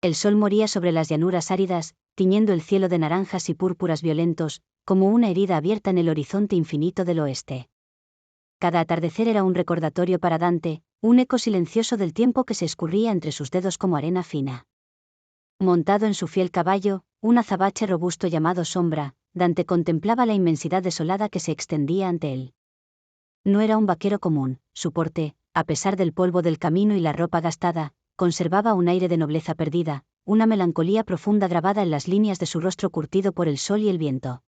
El sol moría sobre las llanuras áridas, tiñendo el cielo de naranjas y púrpuras violentos, como una herida abierta en el horizonte infinito del oeste. Cada atardecer era un recordatorio para Dante, un eco silencioso del tiempo que se escurría entre sus dedos como arena fina. Montado en su fiel caballo, un azabache robusto llamado Sombra, Dante contemplaba la inmensidad desolada que se extendía ante él. No era un vaquero común, su porte, a pesar del polvo del camino y la ropa gastada, conservaba un aire de nobleza perdida, una melancolía profunda grabada en las líneas de su rostro curtido por el sol y el viento.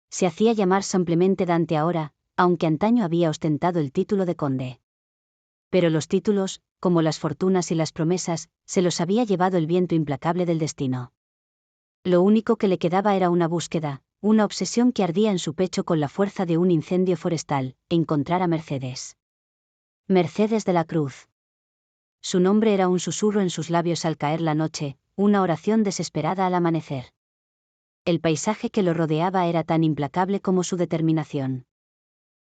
Se hacía llamar simplemente Dante ahora, aunque antaño había ostentado el título de conde. Pero los títulos, como las fortunas y las promesas, se los había llevado el viento implacable del destino. Lo único que le quedaba era una búsqueda, una obsesión que ardía en su pecho con la fuerza de un incendio forestal: encontrar a Mercedes. Mercedes de la Cruz. Su nombre era un susurro en sus labios al caer la noche, una oración desesperada al amanecer. El paisaje que lo rodeaba era tan implacable como su determinación.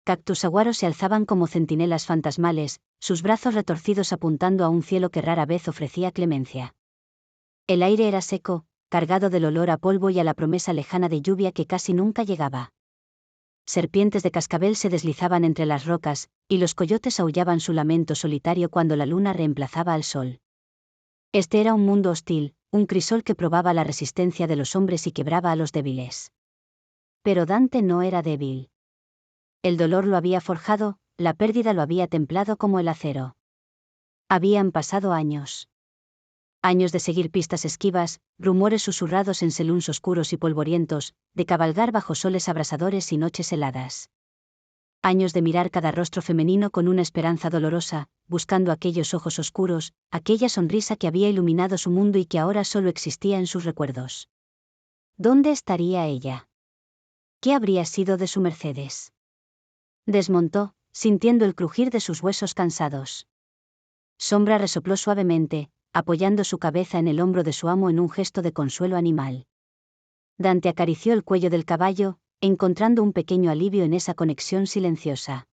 Cactus saguaros se alzaban como centinelas fantasmales, sus brazos retorcidos apuntando a un cielo que rara vez ofrecía clemencia. El aire era seco, cargado del olor a polvo y a la promesa lejana de lluvia que casi nunca llegaba. Serpientes de cascabel se deslizaban entre las rocas, y los coyotes aullaban su lamento solitario cuando la luna reemplazaba al sol. Este era un mundo hostil, un crisol que probaba la resistencia de los hombres y quebraba a los débiles. Pero Dante no era débil. El dolor lo había forjado, la pérdida lo había templado como el acero. Habían pasado años. Años de seguir pistas esquivas, rumores susurrados en seluns oscuros y polvorientos, de cabalgar bajo soles abrasadores y noches heladas. Años de mirar cada rostro femenino con una esperanza dolorosa, buscando aquellos ojos oscuros, aquella sonrisa que había iluminado su mundo y que ahora solo existía en sus recuerdos. ¿Dónde estaría ella? ¿Qué habría sido de su Mercedes? Desmontó, sintiendo el crujir de sus huesos cansados. Sombra resopló suavemente, apoyando su cabeza en el hombro de su amo en un gesto de consuelo animal. Dante acarició el cuello del caballo, encontrando un pequeño alivio en esa conexión silenciosa.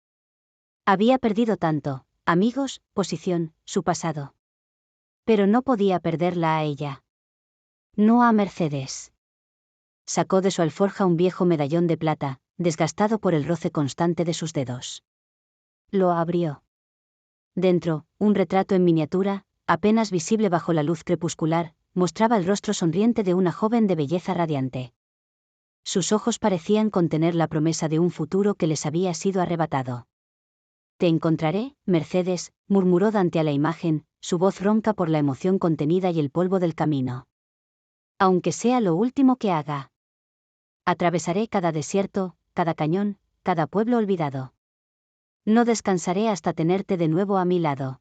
Había perdido tanto: amigos, posición, su pasado. Pero no podía perderla a ella. No a Mercedes. Sacó de su alforja un viejo medallón de plata, desgastado por el roce constante de sus dedos. Lo abrió. Dentro, un retrato en miniatura, apenas visible bajo la luz crepuscular, mostraba el rostro sonriente de una joven de belleza radiante. Sus ojos parecían contener la promesa de un futuro que les había sido arrebatado. «Te encontraré, Mercedes», murmuró Dante a la imagen, su voz ronca por la emoción contenida y el polvo del camino. «Aunque sea lo último que haga. Atravesaré cada desierto, cada cañón, cada pueblo olvidado. No descansaré hasta tenerte de nuevo a mi lado.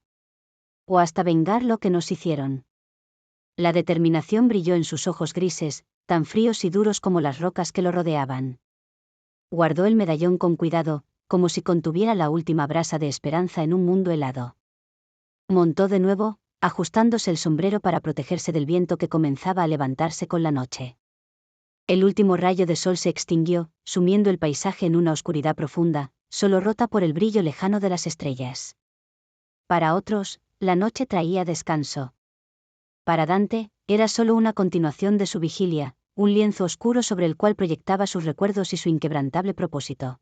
O hasta vengar lo que nos hicieron». La determinación brilló en sus ojos grises, tan fríos y duros como las rocas que lo rodeaban. Guardó el medallón con cuidado, como si contuviera la última brasa de esperanza en un mundo helado. Montó de nuevo, ajustándose el sombrero para protegerse del viento que comenzaba a levantarse con la noche. El último rayo de sol se extinguió, sumiendo el paisaje en una oscuridad profunda, solo rota por el brillo lejano de las estrellas. Para otros, la noche traía descanso. Para Dante, era solo una continuación de su vigilia, un lienzo oscuro sobre el cual proyectaba sus recuerdos y su inquebrantable propósito.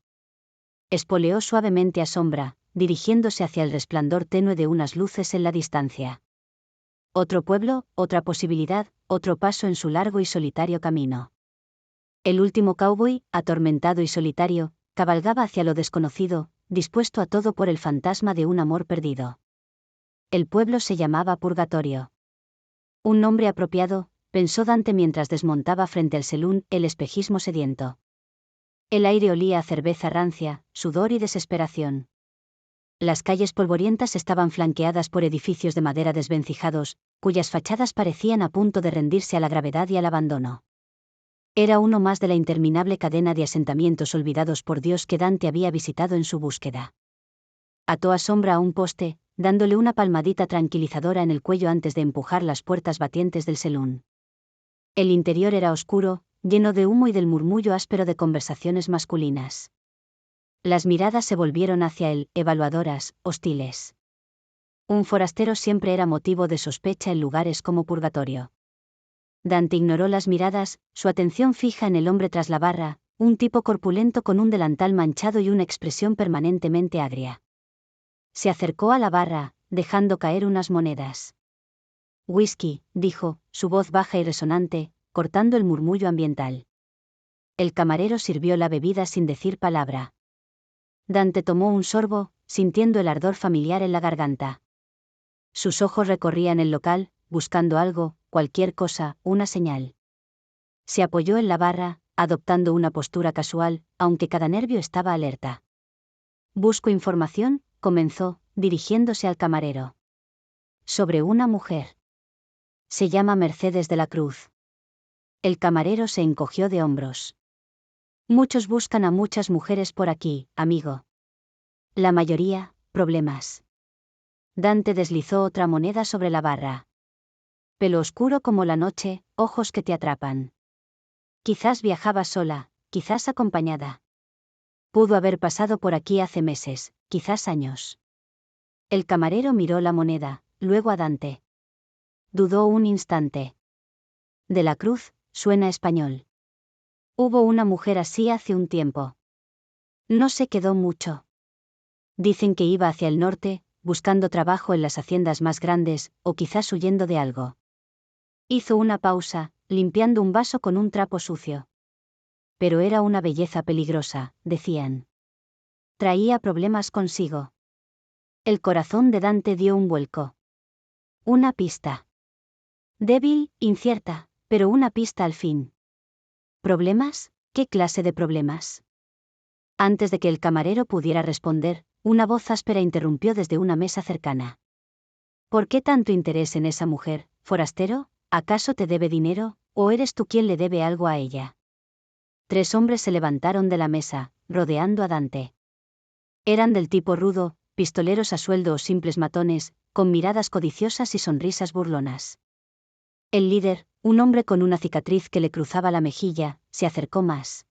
Espoleó suavemente a Sombra, dirigiéndose hacia el resplandor tenue de unas luces en la distancia. Otro pueblo, otra posibilidad, otro paso en su largo y solitario camino. El último cowboy, atormentado y solitario, cabalgaba hacia lo desconocido, dispuesto a todo por el fantasma de un amor perdido. El pueblo se llamaba Purgatorio. Un nombre apropiado, pensó Dante mientras desmontaba frente al selún, el espejismo sediento. El aire olía a cerveza rancia, sudor y desesperación. Las calles polvorientas estaban flanqueadas por edificios de madera desvencijados, cuyas fachadas parecían a punto de rendirse a la gravedad y al abandono. Era uno más de la interminable cadena de asentamientos olvidados por Dios que Dante había visitado en su búsqueda. Ató a Sombra a un poste, dándole una palmadita tranquilizadora en el cuello antes de empujar las puertas batientes del selún. El interior era oscuro, lleno de humo y del murmullo áspero de conversaciones masculinas. Las miradas se volvieron hacia él, evaluadoras, hostiles. Un forastero siempre era motivo de sospecha en lugares como purgatorio. Dante ignoró las miradas, su atención fija en el hombre tras la barra, un tipo corpulento con un delantal manchado y una expresión permanentemente agria. Se acercó a la barra, dejando caer unas monedas. «Whisky», dijo, su voz baja y resonante, cortando el murmullo ambiental. El camarero sirvió la bebida sin decir palabra. Dante tomó un sorbo, sintiendo el ardor familiar en la garganta. Sus ojos recorrían el local, buscando algo, cualquier cosa, una señal. Se apoyó en la barra, adoptando una postura casual, aunque cada nervio estaba alerta. «Busco información», comenzó, dirigiéndose al camarero. «Sobre una mujer. Se llama Mercedes de la Cruz». El camarero se encogió de hombros. «Muchos buscan a muchas mujeres por aquí, amigo. La mayoría, problemas». Dante deslizó otra moneda sobre la barra. «Pelo oscuro como la noche, ojos que te atrapan. Quizás viajaba sola, quizás acompañada. Pudo haber pasado por aquí hace meses, quizás años». El camarero miró la moneda, luego a Dante. Dudó un instante. «De la Cruz, suena español. Hubo una mujer así hace un tiempo. No se quedó mucho. Dicen que iba hacia el norte, buscando trabajo en las haciendas más grandes, o quizás huyendo de algo». Hizo una pausa, limpiando un vaso con un trapo sucio. «Pero era una belleza peligrosa», decían. «Traía problemas consigo». El corazón de Dante dio un vuelco. Una pista. Débil, incierta, pero una pista al fin. ¿Problemas? ¿Qué clase de problemas? Antes de que el camarero pudiera responder, una voz áspera interrumpió desde una mesa cercana. «¿Por qué tanto interés en esa mujer, forastero? ¿Acaso te debe dinero, o eres tú quien le debe algo a ella?» 3 hombres se levantaron de la mesa, rodeando a Dante. Eran del tipo rudo, pistoleros a sueldo o simples matones, con miradas codiciosas y sonrisas burlonas. El líder, un hombre con una cicatriz que le cruzaba la mejilla, se acercó más.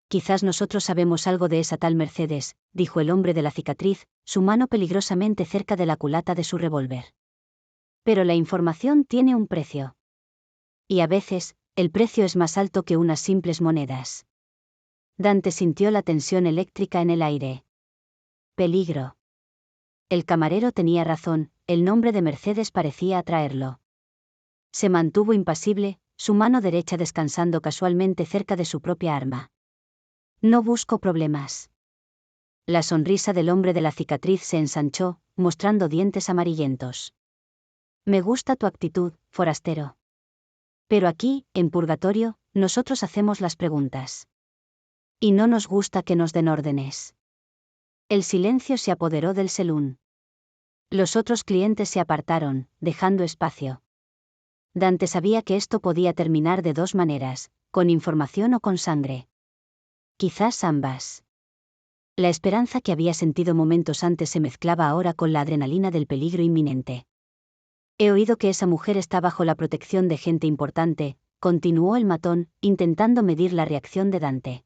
«Quizás nosotros sabemos algo de esa tal Mercedes», dijo el hombre de la cicatriz, su mano peligrosamente cerca de la culata de su revólver. «Pero la información tiene un precio. Y a veces, el precio es más alto que unas simples monedas». Dante sintió la tensión eléctrica en el aire. Peligro. El camarero tenía razón, el nombre de Mercedes parecía atraerlo. Se mantuvo impasible, su mano derecha descansando casualmente cerca de su propia arma. «No busco problemas». La sonrisa del hombre de la cicatriz se ensanchó, mostrando dientes amarillentos. «Me gusta tu actitud, forastero. Pero aquí, en Purgatorio, nosotros hacemos las preguntas. Y no nos gusta que nos den órdenes». El silencio se apoderó del selún. Los otros clientes se apartaron, dejando espacio. Dante sabía que esto podía terminar de 2 maneras, con información o con sangre. Quizás ambas. La esperanza que había sentido momentos antes se mezclaba ahora con la adrenalina del peligro inminente. «He oído que esa mujer está bajo la protección de gente importante», continuó el matón, intentando medir la reacción de Dante.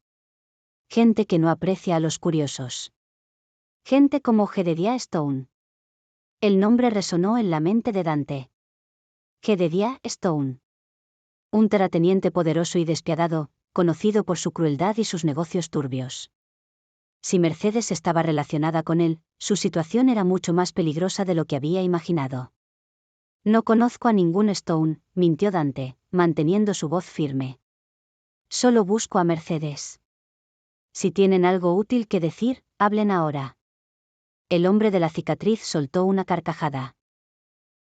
«Gente que no aprecia a los curiosos. Gente como Jedediah Stone». El nombre resonó en la mente de Dante. Jedediah Stone. Un terrateniente poderoso y despiadado, conocido por su crueldad y sus negocios turbios. Si Mercedes estaba relacionada con él, su situación era mucho más peligrosa de lo que había imaginado. «No conozco a ningún Stone», mintió Dante, manteniendo su voz firme. «Solo busco a Mercedes. Si tienen algo útil que decir, hablen ahora». El hombre de la cicatriz soltó una carcajada.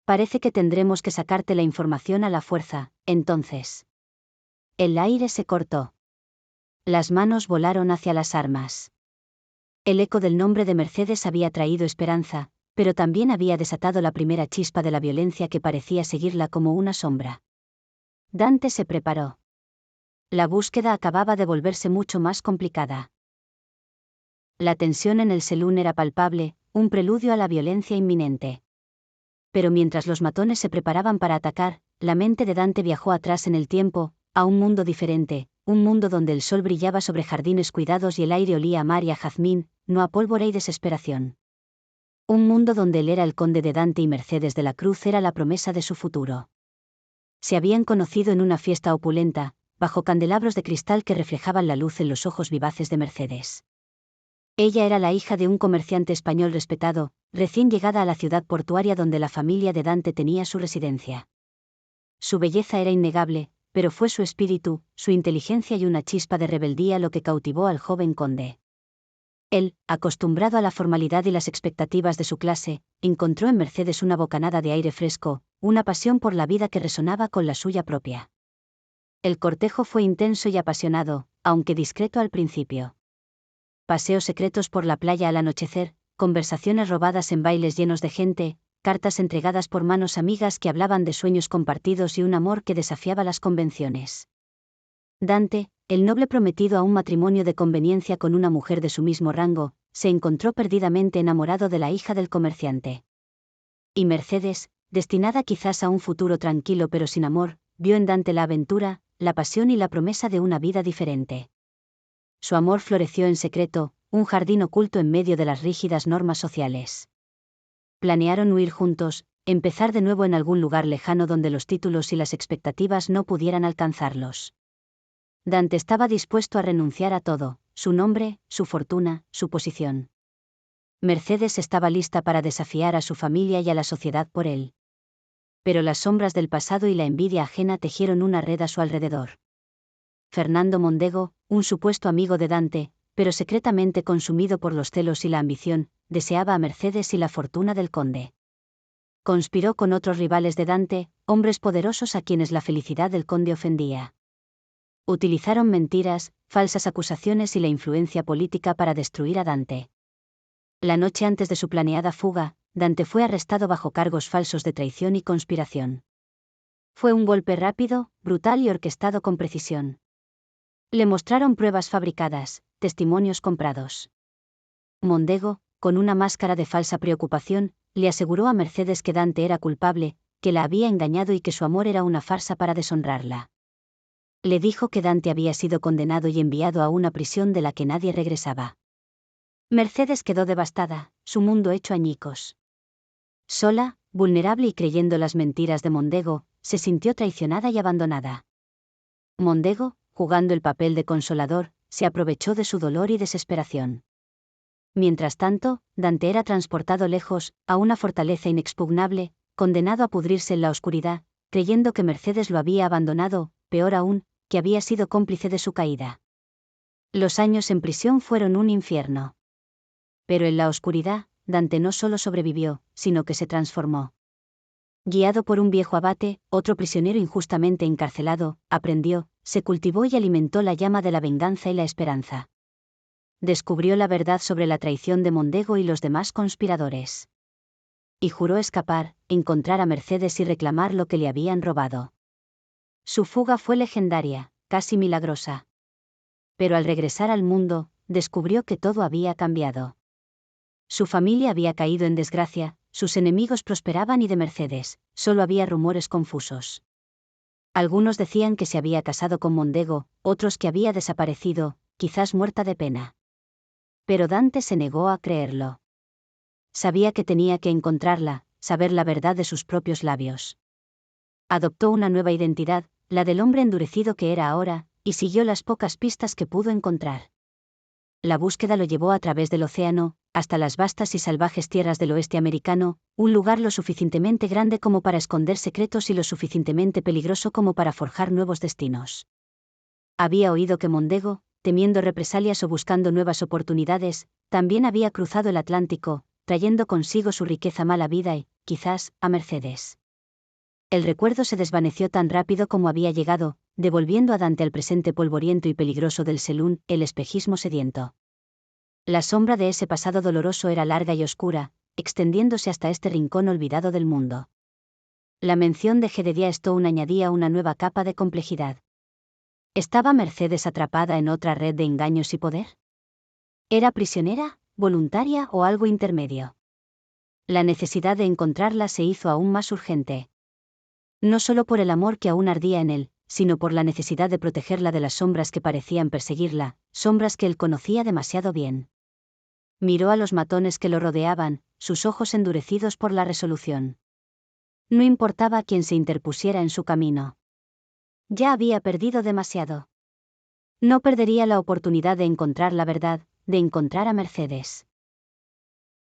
«Parece que tendremos que sacarte la información a la fuerza, entonces». El aire se cortó. Las manos volaron hacia las armas. El eco del nombre de Mercedes había traído esperanza, pero también había desatado la primera chispa de la violencia que parecía seguirla como una sombra. Dante se preparó. La búsqueda acababa de volverse mucho más complicada. La tensión en el selún era palpable, un preludio a la violencia inminente. Pero mientras los matones se preparaban para atacar, la mente de Dante viajó atrás en el tiempo, a un mundo diferente, un mundo donde el sol brillaba sobre jardines cuidados y el aire olía a mar y a jazmín, no a pólvora y desesperación. Un mundo donde él era el conde de Dante y Mercedes de la Cruz era la promesa de su futuro. Se habían conocido en una fiesta opulenta, bajo candelabros de cristal que reflejaban la luz en los ojos vivaces de Mercedes. Ella era la hija de un comerciante español respetado, recién llegada a la ciudad portuaria donde la familia de Dante tenía su residencia. Su belleza era innegable, pero fue su espíritu, su inteligencia y una chispa de rebeldía lo que cautivó al joven conde. Él, acostumbrado a la formalidad y las expectativas de su clase, encontró en Mercedes una bocanada de aire fresco, una pasión por la vida que resonaba con la suya propia. El cortejo fue intenso y apasionado, aunque discreto al principio. Paseos secretos por la playa al anochecer, conversaciones robadas en bailes llenos de gente, cartas entregadas por manos amigas que hablaban de sueños compartidos y un amor que desafiaba las convenciones. Dante, el noble prometido a un matrimonio de conveniencia con una mujer de su mismo rango, se encontró perdidamente enamorado de la hija del comerciante. Y Mercedes, destinada quizás a un futuro tranquilo pero sin amor, vio en Dante la aventura, la pasión y la promesa de una vida diferente. Su amor floreció en secreto, un jardín oculto en medio de las rígidas normas sociales. Planearon huir juntos, empezar de nuevo en algún lugar lejano donde los títulos y las expectativas no pudieran alcanzarlos. Dante estaba dispuesto a renunciar a todo, su nombre, su fortuna, su posición. Mercedes estaba lista para desafiar a su familia y a la sociedad por él. Pero las sombras del pasado y la envidia ajena tejieron una red a su alrededor. Fernando Mondego, un supuesto amigo de Dante, pero secretamente consumido por los celos y la ambición, deseaba a Mercedes y la fortuna del conde. Conspiró con otros rivales de Dante, hombres poderosos a quienes la felicidad del conde ofendía. Utilizaron mentiras, falsas acusaciones y la influencia política para destruir a Dante. La noche antes de su planeada fuga, Dante fue arrestado bajo cargos falsos de traición y conspiración. Fue un golpe rápido, brutal y orquestado con precisión. Le mostraron pruebas fabricadas, testimonios comprados. Mondego, con una máscara de falsa preocupación, le aseguró a Mercedes que Dante era culpable, que la había engañado y que su amor era una farsa para deshonrarla. Le dijo que Dante había sido condenado y enviado a una prisión de la que nadie regresaba. Mercedes quedó devastada, su mundo hecho añicos. Sola, vulnerable y creyendo las mentiras de Mondego, se sintió traicionada y abandonada. Mondego, jugando el papel de consolador, se aprovechó de su dolor y desesperación. Mientras tanto, Dante era transportado lejos, a una fortaleza inexpugnable, condenado a pudrirse en la oscuridad, creyendo que Mercedes lo había abandonado, peor aún, que había sido cómplice de su caída. Los años en prisión fueron un infierno. Pero en la oscuridad, Dante no solo sobrevivió, sino que se transformó. Guiado por un viejo abate, otro prisionero injustamente encarcelado, aprendió, se cultivó y alimentó la llama de la venganza y la esperanza. Descubrió la verdad sobre la traición de Mondego y los demás conspiradores. Y juró escapar, encontrar a Mercedes y reclamar lo que le habían robado. Su fuga fue legendaria, casi milagrosa. Pero al regresar al mundo, descubrió que todo había cambiado. Su familia había caído en desgracia, sus enemigos prosperaban y de Mercedes, solo había rumores confusos. Algunos decían que se había casado con Mondego, otros que había desaparecido, quizás muerta de pena. Pero Dante se negó a creerlo. Sabía que tenía que encontrarla, saber la verdad de sus propios labios. Adoptó una nueva identidad, la del hombre endurecido que era ahora, y siguió las pocas pistas que pudo encontrar. La búsqueda lo llevó a través del océano, hasta las vastas y salvajes tierras del oeste americano, un lugar lo suficientemente grande como para esconder secretos y lo suficientemente peligroso como para forjar nuevos destinos. Había oído que Mondego, temiendo represalias o buscando nuevas oportunidades, también había cruzado el Atlántico, trayendo consigo su riqueza mala vida y, quizás, a Mercedes. El recuerdo se desvaneció tan rápido como había llegado, devolviendo a Dante al presente polvoriento y peligroso del Selún, el espejismo sediento. La sombra de ese pasado doloroso era larga y oscura, extendiéndose hasta este rincón olvidado del mundo. La mención de Jedediah Stone añadía una nueva capa de complejidad. ¿Estaba Mercedes atrapada en otra red de engaños y poder? ¿Era prisionera, voluntaria o algo intermedio? La necesidad de encontrarla se hizo aún más urgente. No solo por el amor que aún ardía en él, sino por la necesidad de protegerla de las sombras que parecían perseguirla, sombras que él conocía demasiado bien. Miró a los matones que lo rodeaban, sus ojos endurecidos por la resolución. No importaba quién se interpusiera en su camino. Ya había perdido demasiado. No perdería la oportunidad de encontrar la verdad, de encontrar a Mercedes.